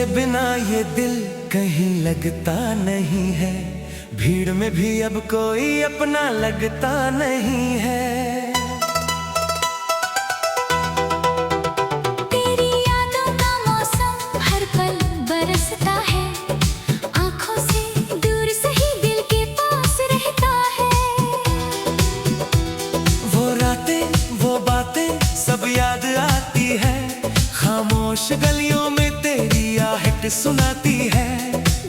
बिना ये दिल कहीं लगता नहीं है, भीड़ में भी अब कोई अपना लगता नहीं है। तेरी यादों का मौसम हर पल बरसता है, आंखों से दूर सही दिल के पास रहता है। वो रातें वो बातें सब याद आती है, खामोश गलियों में तेरी आहट सुनाती है।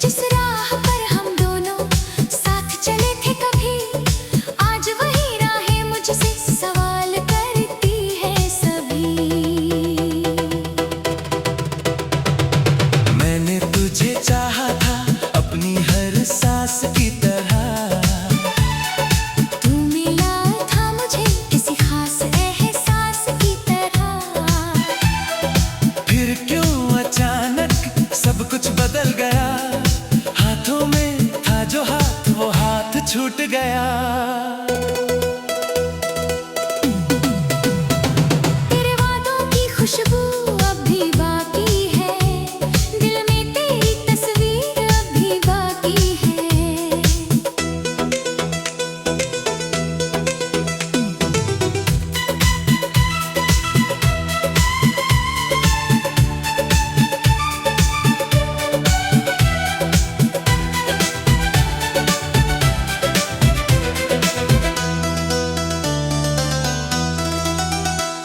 जिस राह पर हम दोनों साथ चले थे कभी, आज वही राहें मुझसे सवाल करती है सभी। मैंने तुझे चाहा था अपनी हर सांस की तरह, तू मिला था मुझे किसी खास एहसास की तरह। फिर क्यों अचानक सब कुछ बदल गया, हाथों में था जो हाथ वो हाथ छूट गया। तेरे वादों की खुशबू अब भी बाकी है, दिल में तेरी तस्वीर अब भी बाकी है।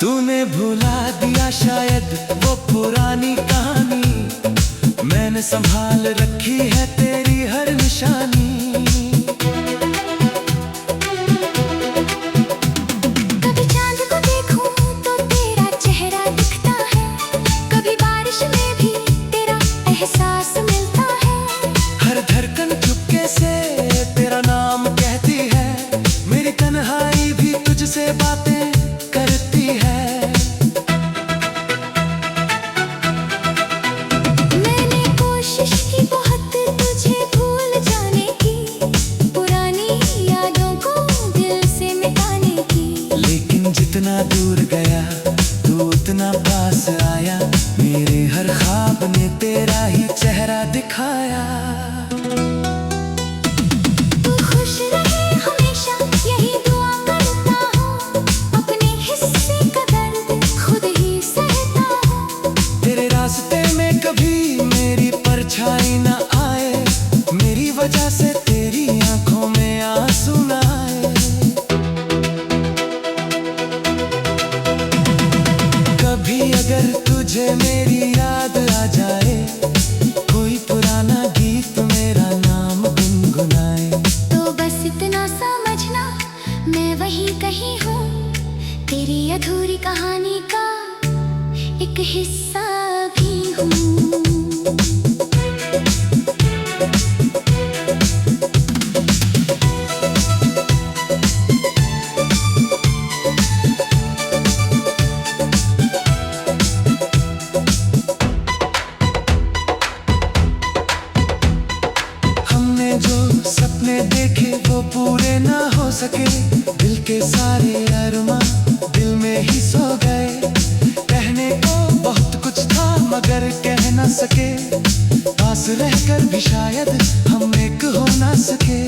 तूने भुला दिया शायद वो पुरानी कहानी, मैंने संभाल रखी है तेरी हर निशानी। कभी चांद को देखूं तो तेरा चेहरा दिखता है, कभी बारिश में भी तेरा एहसास मिलता है। हर धड़कन चुपके से तेरा नाम कहती है, मेरी तन्हाई भी तुझसे बातें करती है। मैंने कोशिश की बहुत तुझे भूल जाने की, पुरानी यादों को दिल से मिटाने की। लेकिन जितना दूर गया तू उतना पास आया, मेरे हर ख्वाब ने तेरा ही चेहरा दिखाया। तू खुश रहे हमेशा यही दुआ करता हूँ, अपने हिस्से का दर्द खुद ही सहता हूँ। तेरे रास्ते में कभी मेरी परछाई न आए, मेरी वजह से तेरी आंखों में आंसू न आए। कभी अगर तुझे मेरी याद आ जाए, कोई पुराना गीत मेरा नाम गुनगुनाए, तो बस इतना समझना मैं वही कहीं हूँ, तेरी अधूरी कहानी का एक हिस्सा भी हूँ। हमने जो सपने देखे वो पूरे ना हो सके, दिल के सारे अरमां दिल में ही सो गए। कहने को बहुत कुछ था मगर कह ना सके, पास रहकर भी शायद हम एक हो ना सके।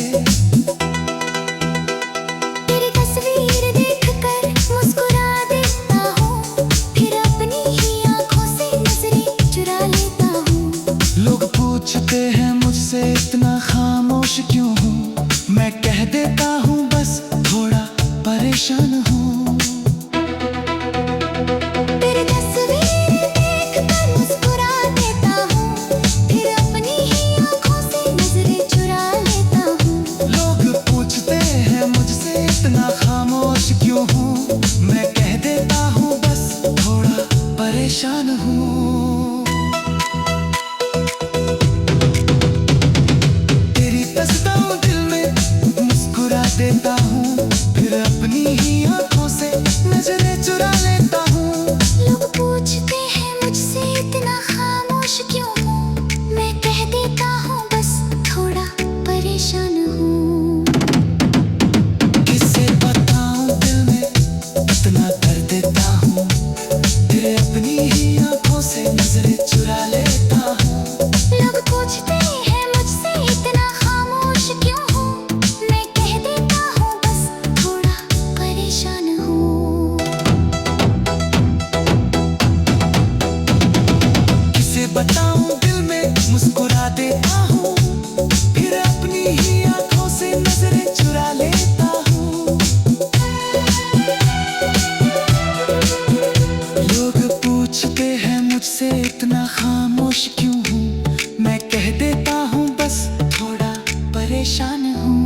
तेरी तस्वीर देखकर मुस्कुरा देता हूँ, फिर अपनी ही आंखों से नजरें चुरा लेता हूँ। लोग पूछते हैं मुझसे इतना खामोश क्यों हूँ, मैं कह देता हूँ बस थोड़ा परेशान हूँ। तेरी तस्वीर देखकर मुस्कुरा देता हूँ, फिर अपनी ही आंखों से नजरें चुरा लेता हूँ। लोग पूछते हैं मुझसे इतना खामोश क्यों हूँ, मैं कह देता हूँ बस थोड़ा परेशान हूँ। तेरी तस्वीर दिल में मुस्कुरा देता हूँ, फिर अपनी ही आंखों से नजरें चुरा लेता हूँ। लोग पूछते हैं मुझसे इतना खामोश क्यों हूँ, मैं कह देता हूँ बस थोड़ा परेशान हूँ। किसे बताऊं दिल में इतना कर देता हूँ, तेरे अपनी ही आंखों से बताऊं दिल में मुस्कुरा देता हूँ, फिर अपनी ही आंखों से नजरें चुरा लेता हूँ। लोग पूछते हैं मुझसे इतना खामोश क्यों हूँ, मैं कह देता हूँ बस थोड़ा परेशान हूँ।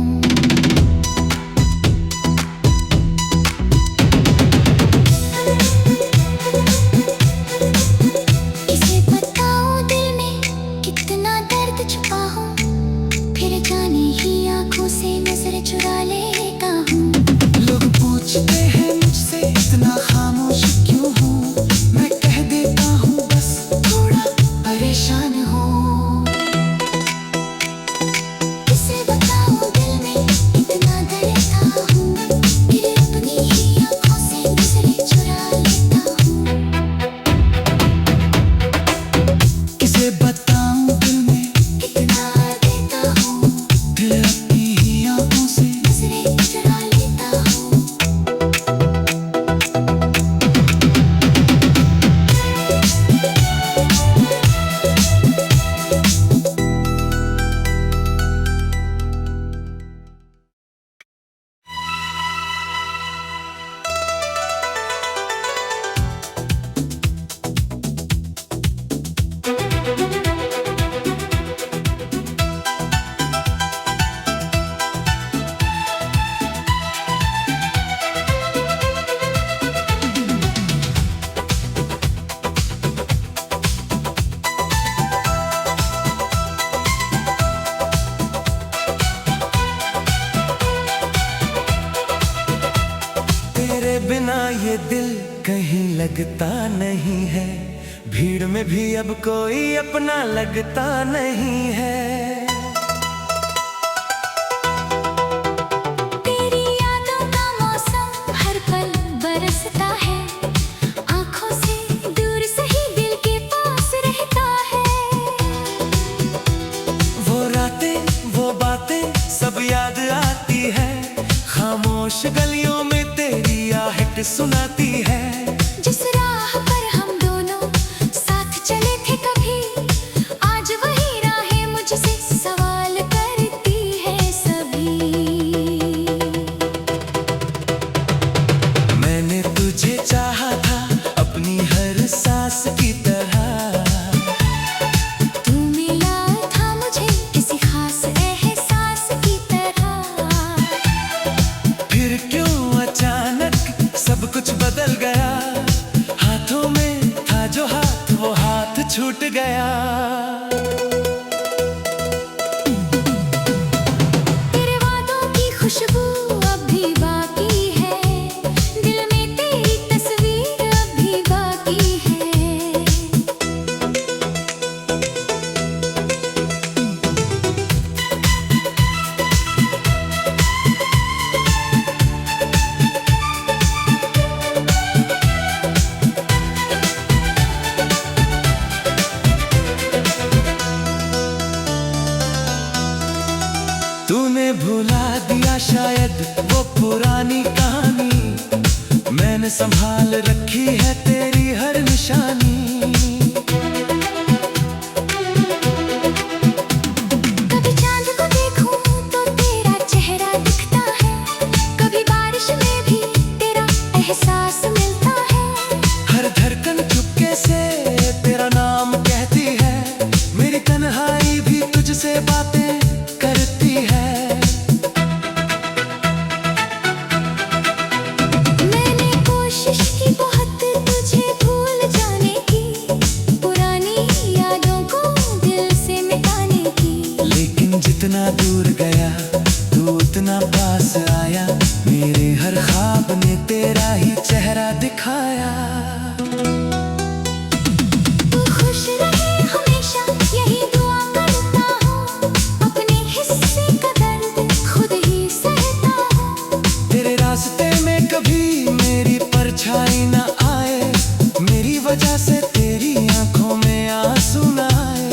इसे बताऊं दिल में कितना दर्द छुपा हूँ, फिर जाने ही आंखों से नजर चुरा लेता हूँ। लोग पूछते हैं मुझसे इतना खामोश क्यों हूँ, मैं कह देता हूँ बस थोड़ा परेशान हूँ। इसे बताऊं दिल में इतना डरता हूँ, फिर अपनी ही आंखों से नजरें चुरा लेता हूँ। किसे बताऊं दिल में इतना देता हूँ, फिर अपनी ही आंखों से। नजरें चुरा लेता हूँ। तेरे बिना ये दिल कहीं लगता नहीं है, भीड़ में भी अब कोई अपना लगता नहीं है। तेरी यादों का मौसम हर पल बरसता है, आंखों से दूर सही दिल के पास रहता है। वो रातें वो बातें सब याद आती है, खामोश गलियों में तेरी आहट सुनाती है। जिस राह पर हम दोनों साथ चले थे कभी, आज वही राहें मुझसे सवाल करती है सभी। मैंने तुझे चाहा था अपनी हर सांस की तरह, तू मिला था मुझे किसी खास एहसास की तरह। फिर क्यों अचानक सब कुछ बदल गया, हाथों में था जो हाथ वो हाथ छूट गया। तेरे वादों की खुशबू अब भी बाकी है, दिल में तेरी तस्वीर अब भी बाकी है। तूने भुला दिया शायद वो पुरानी कहानी, मैंने संभाल रखी है तेरी हर निशानी। कभी चांद को देखूं तो तेरा चेहरा दिखता है, कभी बारिश में भी तेरा एहसास मिलता है। हर धड़कन चुपके से तेरा नाम कहती है, मेरी तन्हाई भी तुझसे बातें करती है। मैंने कोशिश की बहुत तुझे भूल जाने की, पुरानी यादों को दिल से मिटाने की। लेकिन जितना दूर गया तू उतना पास आया, मेरे हर ख्वाब ने तेरा ही चेहरा दिखाया। तू खुश रहे हमेशा यही दुआ करता हूँ, अपने हिस्से का दर्द खुद ही सहता हूँ। तेरे रास्ते में कभी मेरी परछाई न आए, मेरी वजह से तेरी आंखों में आंसू न आए।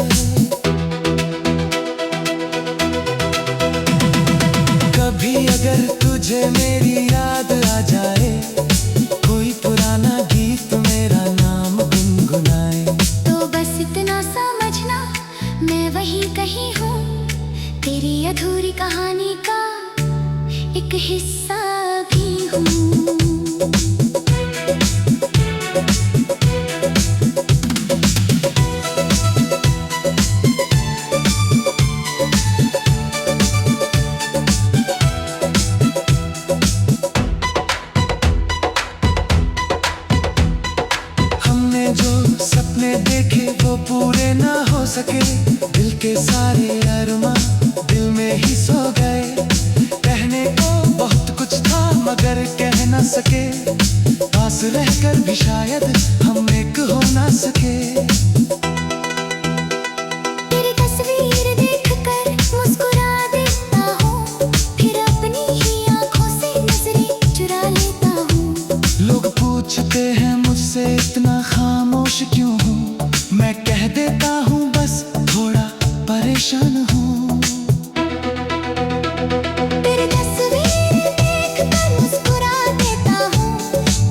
कभी अगर तुझे मेरी याद आ जाए, कोई पुराना गीत मेरा नाम गुनगुनाए, तो बस इतना सा तेरी अधूरी कहानी का एक हिस्सा भी हूँ। हमने जो सपने देखे वो पूरे ना हो सके, दिल के सारे अरमां दिल में ही सो गए। कहने को बहुत कुछ था मगर कह ना सके, पास रहकर भी शायद हम एक हो ना सके। तेरी तस्वीर देखकर मुस्कुरा देता हूँ, फिर अपनी ही आँखों से नजरें चुरा लेता हूँ। लोग पूछते हैं मुझसे इतना खामोश क्यों हूँ, मैं कह देता हूँ बस थोड़ा परेशान हूँ। तेरी तस्वीर देखकर मुस्कुरा देता हूँ,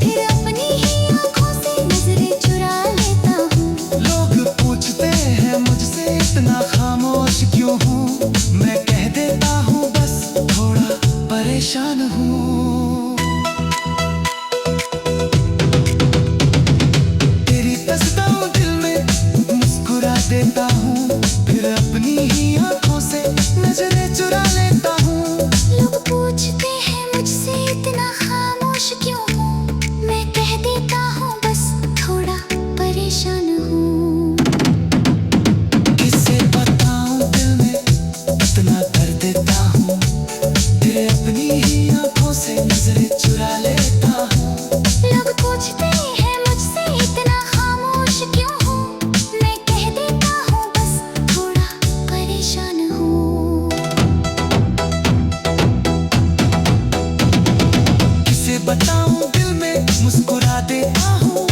फिर अपनी ही आँखों से नजरें चुरा लेता हूँ। लोग पूछते हैं मुझसे इतना खामोश क्यों हूँ, मैं कह देता हूँ बस थोड़ा परेशान हूँ। तेरी तस्वीर दिल में मुस्कुरा देता हूँ, फिर अपनी ही आँखों से नजरें चुरा लेता हूँ। लोग पूछते हैं मुझसे इतना खामोश क्यों हूँ, मैं कह देता हूँ बस थोड़ा परेशान हूँ। किसे बताऊं दिल में इतना कर देता हूँ, फिर अपनी ही आँखों से नजरें चुरा लेता हूँ। लोग पूछते हैं मुझसे इतना खामोश क्यों हूँ, मैं कह देता हूँ बस थोड़ा परेशान हूँ। किसे बताऊं दिल में मुस्कुरा देता हूँ,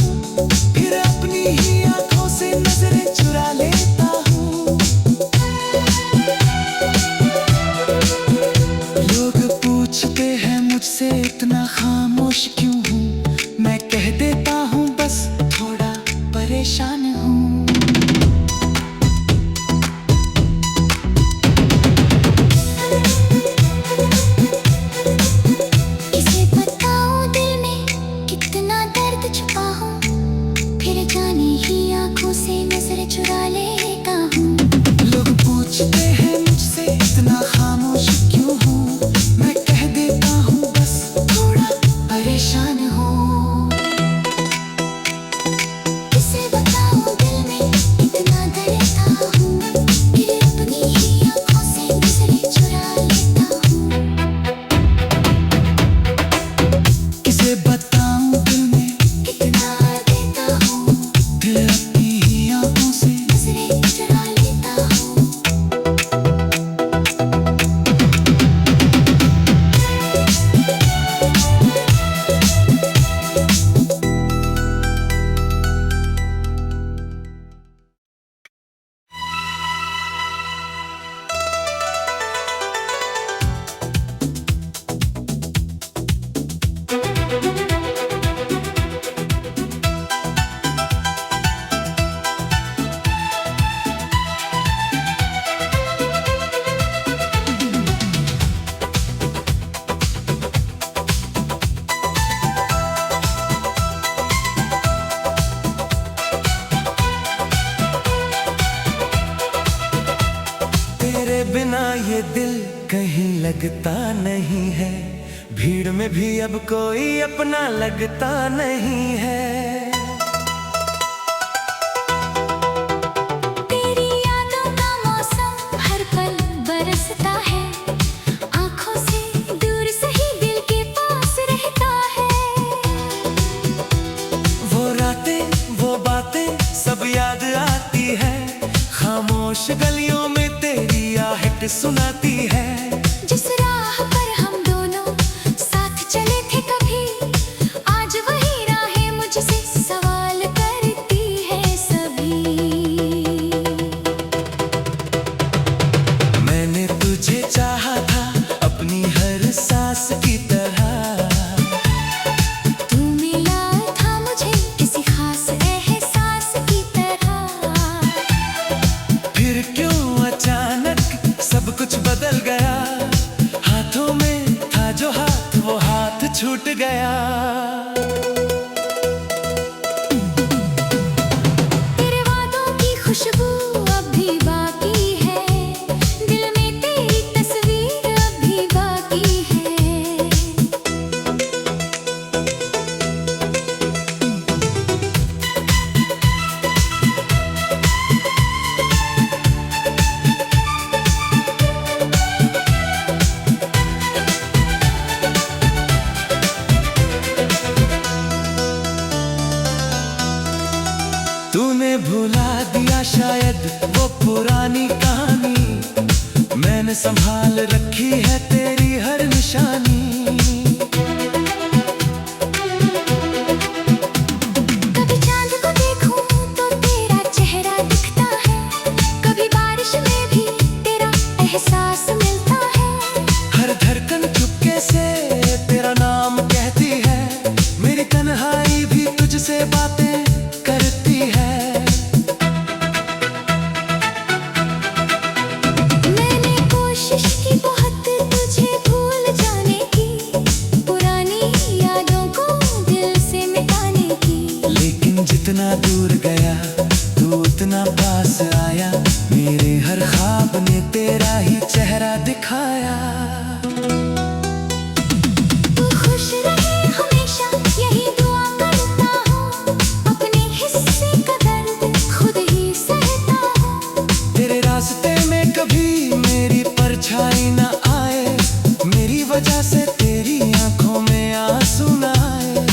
फिर अपनी ही आँखों से नजरें चुरा लेता हूँ। लोग पूछते हैं मुझसे इतना खामोश क्यों हूँ, मैं कह देता हूँ बस थोड़ा परेशान हूँ। किसे बताऊँ दिल में कितना दर्द छुपा हूँ, फिर जाने ही आँखों से नजर चुरा लेता हूँ। लोग पूछते हैं मुझसे इतना खामोश क्यों हूँ, मैं कह देता हूँ बस थोड़ा परेशान हूँ। किसे बताऊँ दिल में इतना दर्द हूँ, फिर अपनी ही आँखों से नजरें चुरा लेता हूँ। किसे बताऊं दिल में कितना देता हूँ, फिर अपनी ही आँखों से नजरें चुरा लेता हूँ। तेरे बिना ये दिल कहीं लगता नहीं है, भीड़ में भी अब कोई अपना लगता नहीं है। तेरी यादों का मौसम हर पल बरसता है, आँखों से दूर सही दिल के पास रहता है। वो रातें वो बातें सब याद आती है, खामोश गलियों में तेरी आहट सुनाती है। जिस राह पर हम दोनों साथ चले थे कभी, आज वही राहें मुझसे सवाल करती है सभी। मैंने तुझे चाहा था अपनी हर सांस की तरह, तू मिला था मुझे किसी खास एहसास की तरह। फिर क्यों अचानक सब कुछ बदल तूने भुला दिया शायद वो पुरानी कहानी, मैंने संभाल रखी है तेरी हर निशानी। कभी चांद को देखूं तो तेरा चेहरा दिखता है, कभी बारिश में भी तेरा एहसास मिलता है। हर धड़कन चुपके से तेरा नाम कहती है, मेरी तन्हाई भी तुझसे बातें करती है। मैंने कोशिश की बहुत तुझे भूल जाने की, पुरानी यादों को दिल से मिटाने की। लेकिन जितना दूर गया तू उतना पास आया, मेरे हर ख्वाब ने तेरा ही चेहरा दिखाया। तू खुश रहे हमेशा यही दुआ करता हूँ, अपने हिस्से का दर्द खुद ही सहता हूँ। तेरे रास्ते में कभी मेरी परछाई न आए, मेरी वजह से तेरी आंखों में आंसू न आए।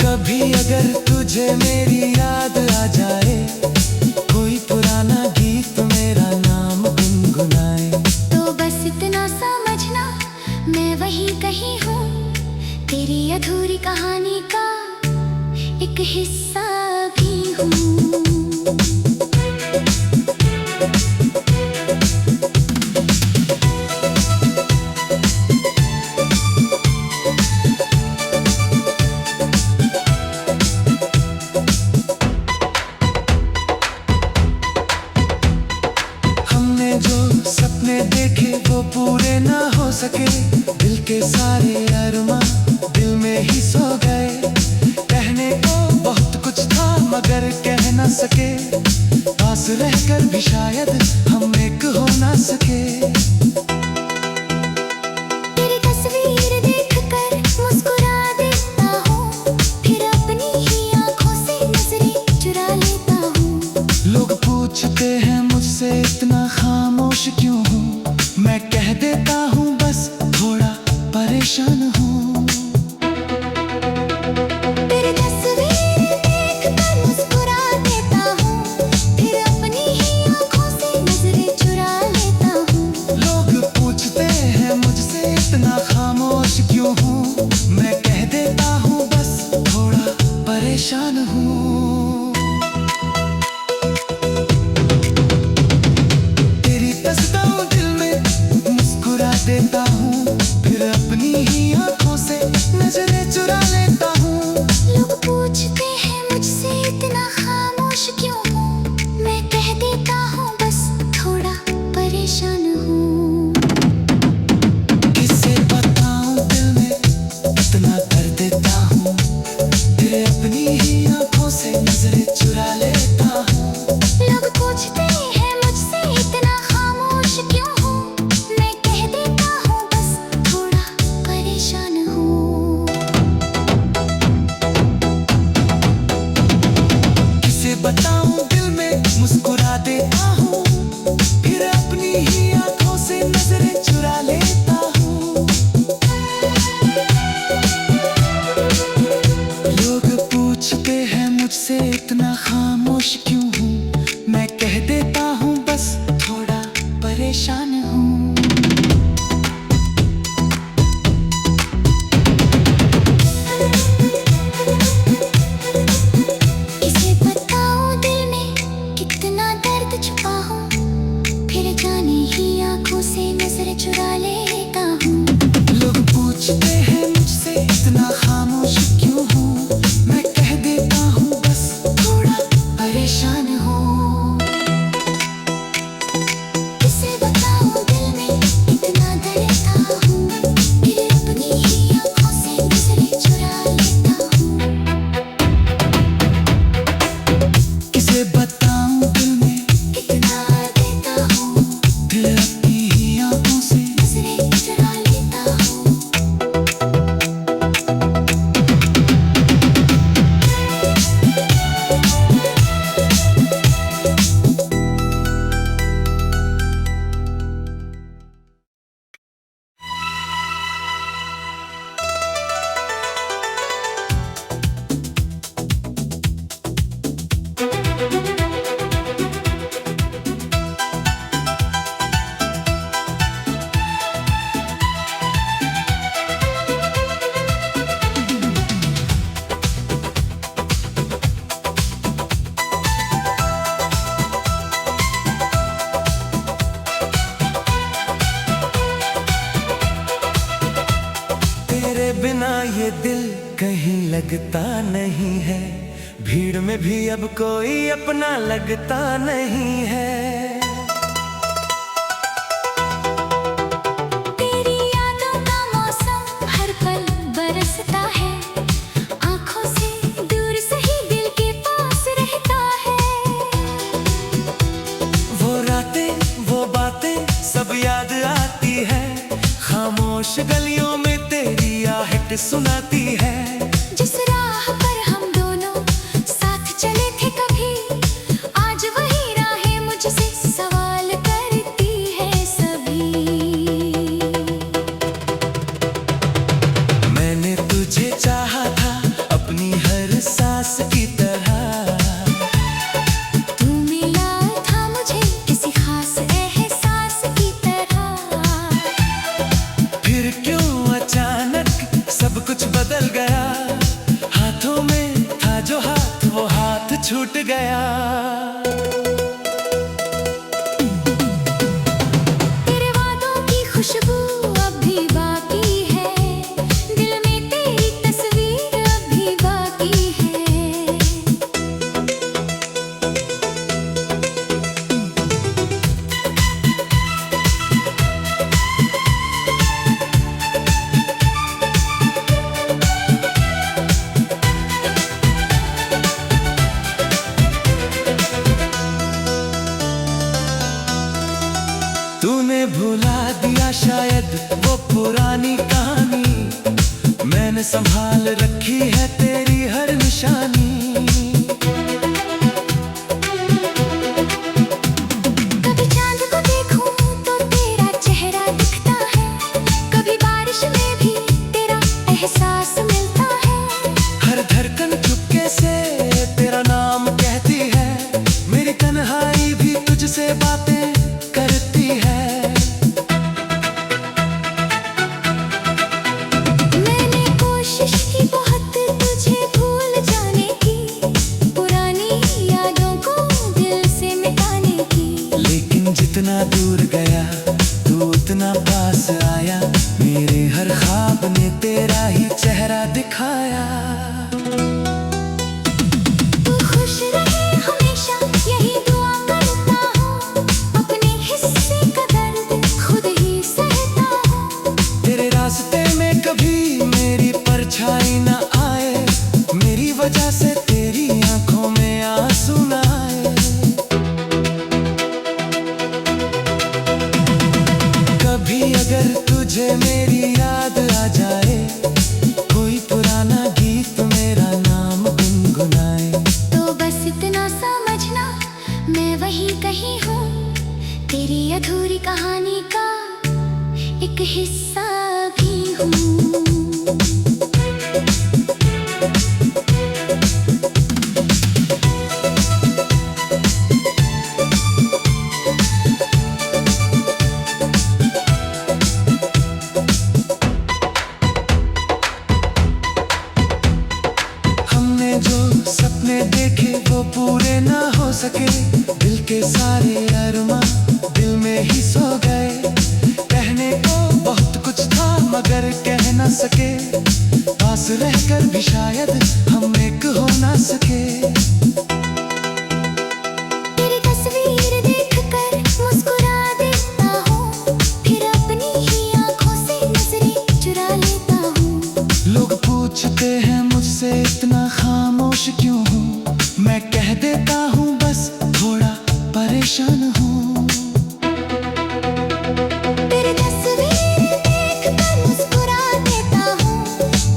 कभी अगर तुझे मेरी याद आ जाए, कोई पुराना गीत मेरा नाम गुनगुनाए, तो बस इतना समझना मैं वही कहीं हूँ, तेरी अधूरी कहानी का एक हिस्सा भी हूँ। हमने जो सपने देखे वो पूरे ना हो सके, दिल के सारे अरमां दिल में ही सो गए। कहने को बहुत कुछ था मगर कह ना सके, पास रहकर भी शायद हम एक हो ना सके। तेरी तस्वीर देखकर मुस्कुरा देता हूँ, फिर अपनी ही आँखों से नजरें चुरा लेता हूँ। लोग पूछते हैं मुझसे इतना खामोश क्यों हूँ, मैं कह देता हूँ बस थोड़ा परेशान हूँ। तेरी तस्वीर देखकर मुस्कुरा देता हूँ, फिर अपनी ही आँखों से नजरें चुरा लेता हूँ। लोग पूछते हैं मुझसे इतना खामोश क्यों हूँ, मैं कह देता हूँ बस थोड़ा परेशान हूँ। तेरी तस्वीर दिल में मुस्कुरा देता हूँ, फिर अपनी ही आंखों से नजरें चुरा लेता हूँ। लोग पूछते हैं मुझसे इतना खामोश क्यों हूँ, मैं कह देता हूँ बस थोड़ा परेशान हूँ। किसे बताऊं दिल में इतना कर देता हूँ, फिर अपनी ही आंखों से नजरें चुरा लेता हूँ। लोग पूछते हैं मुझसे इतना खामोश क्यों हूँ, मैं कह देता हूँ बस थोड़ा परेशान हूँ। किसे बताऊं दिल में मुस्कुरा देता हूँ, फिर अपनी ही आंखों से नजरें चुरा लेता हूँ। लोग पूछते हैं मुझसे इतना खामोश क्यों हूँ, मैं कह देता हूँ बस थोड़ा परेशान हूँ। किसे बताऊँ दिल में कितना दर्द छुपा हूँ, फिर जाने ही आँखों से नजर चुरा लेता हूँ। लोग पूछते हैं मुझसे इतना खामोश क्यों हूँ, मैं कह देता हूँ बस थोड़ा परेशान लगता नहीं है, भीड़ में भी अब कोई अपना लगता नहीं है। तेरी यादों का मौसम हर पल बरसता है, आंखों से दूर सही दिल के पास रहता है। वो रातें वो बातें सब याद आती है, खामोश गलियों में तेरी आहट सुनाती है। जिस राह पर हम दोनों साथ चले थे कभी, आज वही राहें मुझसे सवाल करती है सभी। मैंने तुझे चाहा था अपनी हर सांस की तरह, तू मिला था मुझे किसी खास एहसास की तरह। फिर क्यों अचानक सब कुछ बदल गया, हाथों में था जो हाथ वो हाथ छूट गया। तेरे वादों की खुशबू अब भी बाकी है, दिल में तेरी तस्वीर अब भी बाकी है। तूने भुला दिया शायद वो पुरानी कहानी, मैंने संभाल रखी है तेरी हर निशानी। कभी चांद को देखूं तो तेरा चेहरा दिखता है, कभी बारिश में भी तेरा एहसास मिलता है। हर धड़कन चुपके से तेरा नाम कहती है, मेरी तन्हाई भी तुझसे बातें करती है। मैंने कोशिश की बहुत तुझे भूल जाने की, पुरानी यादों को दिल से मिटाने की। लेकिन जितना दूर गया तू उतना पास आया, मेरे हर ख्वाब ने तेरा ही चेहरा दिखाया। तू खुश रहे हमेशा यही दुआ करता हूँ, अपने हिस्से का दर्द खुद ही सहता हूँ। तेरे रास्ते में कभी मेरी परछाई न आए, मेरी वजह से तेरी आंखों में आंसू न आए। कभी अगर तुझे मेरी याद आ जाए, कोई पुराना गीत मेरा नाम गुनगुनाए, तो बस इतना समझना मैं वही कहीं हूँ, तेरी अधूरी कहानी का एक हिस्सा भी हूँ। हमने जो सपने देखे वो पूरे ना हो सके, दिल के सारे अरमां दिल में ही सो गए। कहने को बहुत कुछ था मगर कह ना सके, पास रहकर भी शायद हम एक हो ना सके। तेरी तस्वीर देखकर मुस्कुरा देता हूँ, फिर अपनी ही आंखों से नजरें चुरा लेता हूँ। लोग पूछते हैं मुझसे इतना खामोश क्यों हूँ, मैं कह देता हूँ बस थोड़ा परेशान हूँ। तेरी तस्वीर देखकर मुस्कुरा देता हूँ,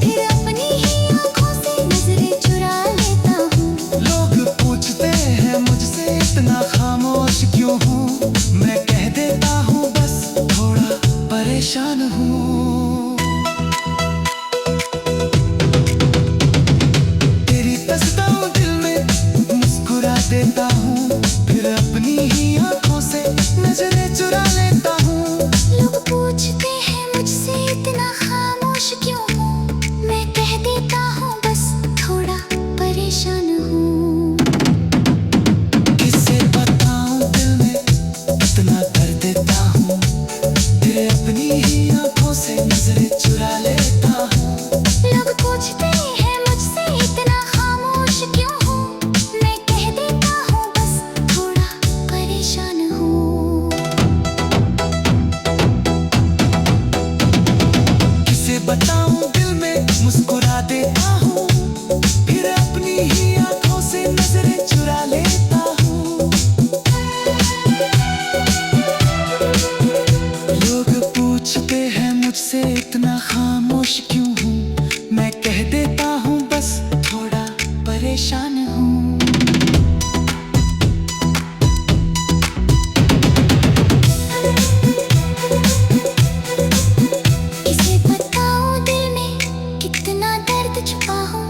फिर अपनी ही आंखों से परेशान हूँ। किसे बताऊं दिल में कितना दर्द छुपा हूँ,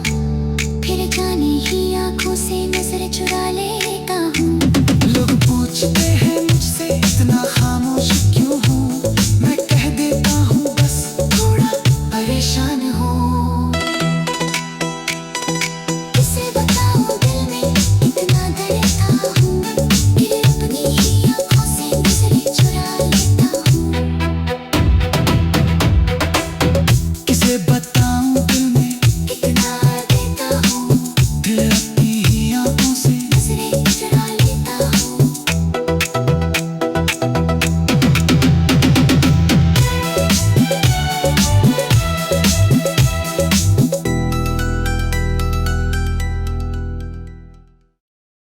फिर जाने ही आंखों से नजर चुरा लेता हूँ। लोग पूछते हैं मुझसे इतना खामोश क्यों हूँ, मैं कह देता हूँ बस थोड़ा परेशान हूँ। किसे बताऊं दिल में इतना दर्द हूँ, फिर अपनी ही आंखों से नजरें चुरा लेता हूँ। किसे बताऊं दिल में कितना देता हूँ, दिल अपनी ही आंखों से नजरें चुरा लेता हूँ।